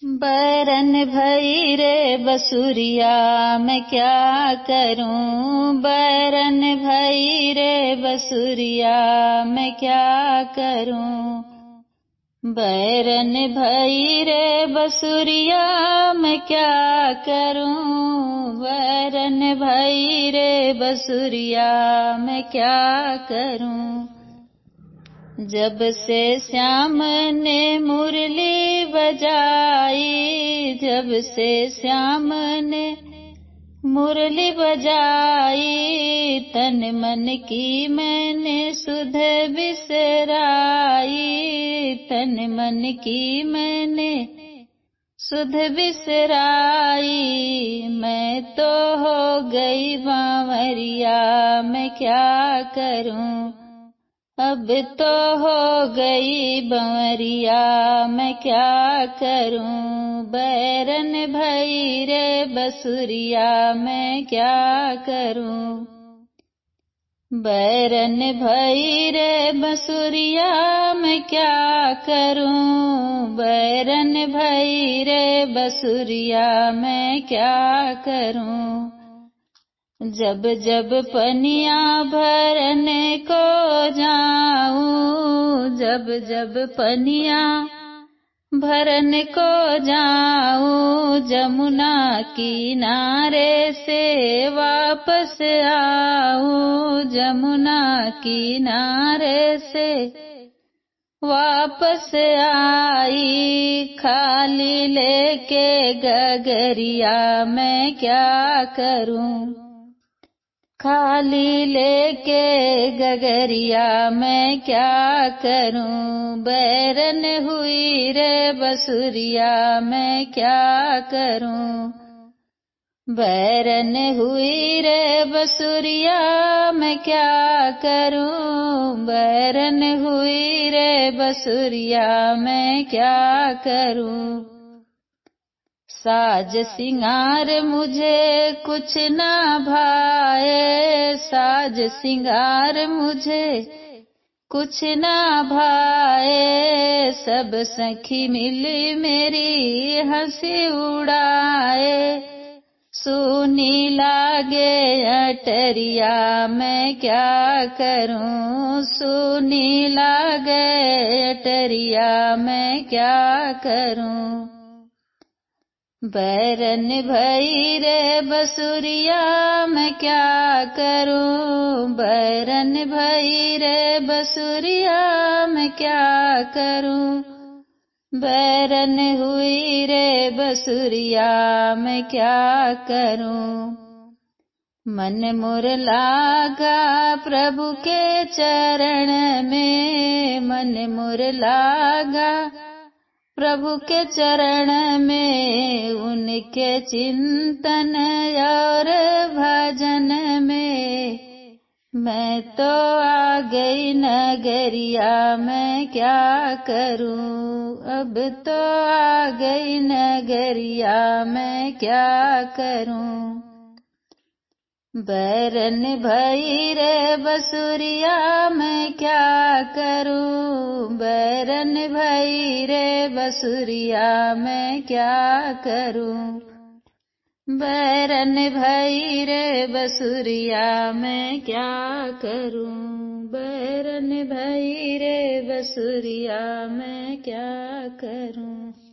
बैरन भई रे बसुरिया मैं क्या करूं, बैरन भई रे बसुरिया मैं क्या करूं। बैरन भई रे बसुरिया मैं क्या करूं, बैरन भई रे बसुरिया मैं क्या करूं। जब से श्याम ने मुरली बजाई, जब से श्याम ने मुरली बजाई, तन मन की मैंने सुध बिसराई, तन मन की मैंने सुध बिसराई। मैं तो हो गई बांवरिया मैं क्या करूं, अब तो हो गई बंवरिया मैं क्या करूं। बैरन भई रे बसुरिया मैं क्या करूं, बैरन भई रे बसुरिया मैं क्या करूं, बैरन भई रे बसुरिया मैं क्या करूं। जब जब पनिया भरने को जाऊं, जब जब पनिया भरने को जाऊं, जमुना किनारे से वापस आऊं, जमुना किनारे से वापस आई। खाली लेके गगरिया मैं क्या करूं, खाली लेके गगरिया मैं क्या करूं। बैरन हुई रे बसुरिया मैं क्या करूं, बैरन हुई रे बसुरिया मैं क्या करूं, बैरन हुई रे बसुरिया मैं क्या करूं। साज सिंगार मुझे कुछ ना भाए, साज सिंगार मुझे कुछ ना भाए, सब सखी मिली मेरी हंसी उड़ाए। सूनी लागे अटरिया मैं क्या करूं, सूनी लागे अटरिया मैं क्या करूं। बैरन भई रे बसुरिया मैं क्या करूं, बैरन भई रे बसुरिया मैं क्या करूं। बैरन हुई रे बसुरिया मैं क्या करूं। मन मुर लागा प्रभु के चरण में, मन मुर लागा प्रभु के चरण में, उनके चिंतन और भजन में। मैं तो आ गई नगरिया मैं क्या करूं, अब तो आ गई नगरिया मैं क्या करूं। बैरन भई रे बसुरिया मैं क्या करूं, बैरन भई रे बसुरिया मैं क्या करूं। बैरन भई रे बसुरिया मैं क्या करूं, बैरन भई रे बसुरिया मैं क्या करूं।